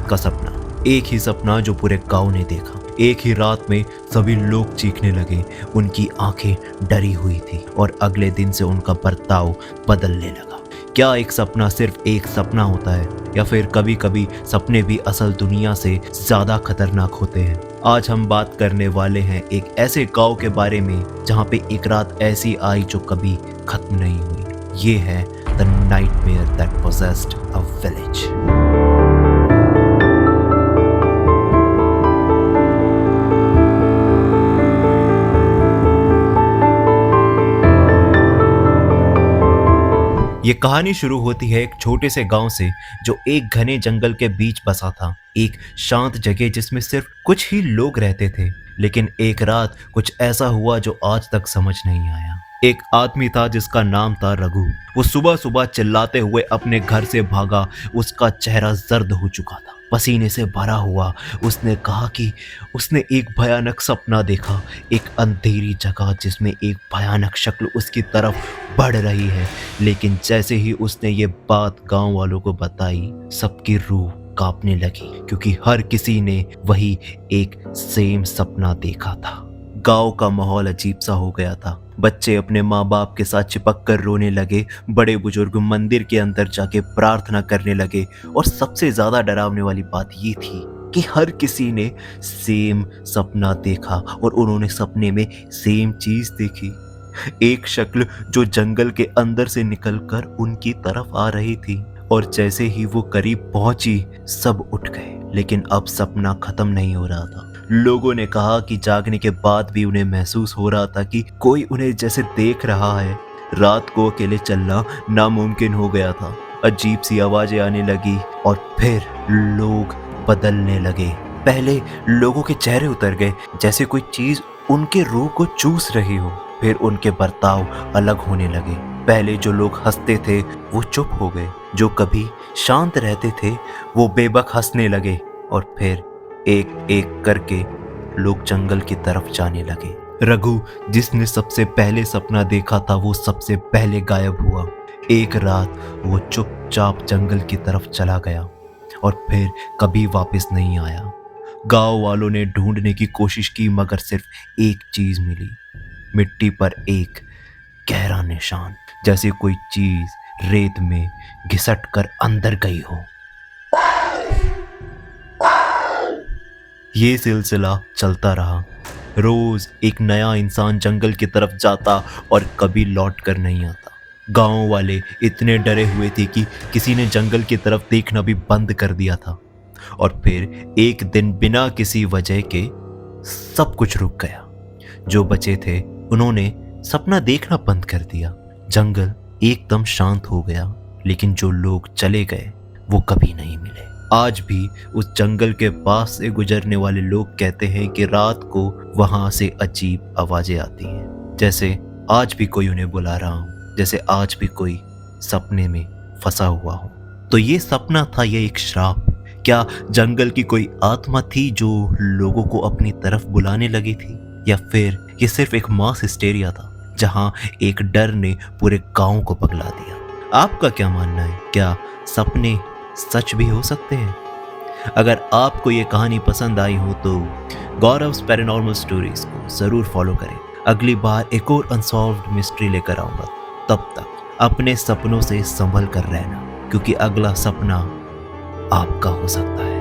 का सपना, एक ही सपना जो पूरे गांव ने देखा। एक ही रात में सभी लोग चीखने लगे, उनकी आंखें डरी हुई थी और अगले दिन से उनका बर्ताव बदलने लगा। क्या एक सपना सिर्फ एक सपना होता है, या फिर कभी कभी सपने भी असल दुनिया से ज्यादा खतरनाक होते हैं? आज हम बात करने वाले हैं एक ऐसे गांव के बारे में जहां पे एक रात ऐसी आई जो कभी खत्म नहीं हुई। ये है the nightmare that possessed a village. ये कहानी शुरू होती है एक छोटे से गांव से जो एक घने जंगल के बीच बसा था। एक शांत जगह जिसमें सिर्फ कुछ ही लोग रहते थे। लेकिन एक रात कुछ ऐसा हुआ जो आज तक समझ नहीं आया। एक आदमी था जिसका नाम था रघु। वो सुबह सुबह चिल्लाते हुए अपने घर से भागा। उसका चेहरा जर्द हो चुका था, पसीने से भरा हुआ। उसने कहा कि उसने एक भयानक सपना देखा, एक अंधेरी जगह जिसमें एक भयानक शक्ल उसकी तरफ बढ़ रही है। लेकिन जैसे ही उसने ये बात गांव वालों को बताई, सबकी रूह कांपने लगी, क्योंकि हर किसी ने वही एक सेम सपना देखा था। गांव का माहौल अजीब सा हो गया था। बच्चे अपने माँ बाप के साथ चिपक कर रोने लगे, बड़े बुजुर्ग मंदिर के अंदर जाके प्रार्थना करने लगे, और सबसे ज्यादा डरावने वाली बात ये थी कि हर किसी ने सेम सपना देखा और उन्होंने सपने में सेम चीज देखी। एक शक्ल जो जंगल के अंदर से निकलकर उनकी तरफ आ रही थी, और जैसे ही वो करीब पहुंची सब उठ गए। लेकिन अब सपना खत्म नहीं हो रहा था। लोगों ने कहा कि जागने के बाद भी उन्हें महसूस हो रहा था कि कोई उन्हें जैसे देख रहा है। रात को अकेले चलना नामुमकिन हो गया था। अजीब सी आवाजें आने लगी और फिर लोग बदलने लगे। पहले लोगों के चेहरे उतर गए, जैसे कोई चीज उनके रूह को चूस रही हो। फिर उनके बर्ताव अलग होने लगे। पहले जो लोग हंसते थे वो चुप हो गए, जो कभी शांत रहते थे वो बेबक हंसने लगे, और फिर एक एक करके लोग जंगल की तरफ जाने लगे। रघु, जिसने सबसे पहले सपना देखा था, वो सबसे पहले गायब हुआ। एक रात वो चुपचाप जंगल की तरफ चला गया और फिर कभी वापस नहीं आया। गांव वालों ने ढूंढने की कोशिश की, मगर सिर्फ एक चीज मिली, मिट्टी पर एक गहरा निशान, जैसे कोई चीज रेत में घिसट कर अंदर गई हो। ये सिलसिला चलता रहा। रोज एक नया इंसान जंगल की तरफ जाता और कभी लौट कर नहीं आता। गांव वाले इतने डरे हुए थे कि किसी ने जंगल की तरफ देखना भी बंद कर दिया था। और फिर एक दिन बिना किसी वजह के सब कुछ रुक गया। जो बचे थे उन्होंने सपना देखना बंद कर दिया। जंगल एकदम शांत हो गया, लेकिन जो लोग चले गए वो कभी नहीं मिले। आज भी उस जंगल के पास से गुजरने वाले लोग कहते हैं कि रात को वहां से अजीब आवाजें आती हैं, जैसे आज भी कोई उन्हें बुला रहा हो, जैसे आज भी कोई सपने में फंसा हुआ हो। तो ये सपना था, ये एक श्राप? क्या जंगल की कोई आत्मा थी जो लोगों को अपनी तरफ बुलाने लगी थी, या फिर ये सिर्फ एक मास हिस्टेरिया था जहां एक डर ने पूरे गांव को पगला दिया? आपका क्या मानना है? क्या सपने सच भी हो सकते हैं? अगर आपको ये कहानी पसंद आई हो तो गौरव्स पैरानॉर्मल स्टोरीज को जरूर फॉलो करें। अगली बार एक और अनसॉल्व्ड मिस्ट्री लेकर आऊंगा। तब तक अपने सपनों से संभल कर रहना, क्योंकि अगला सपना आपका हो सकता है।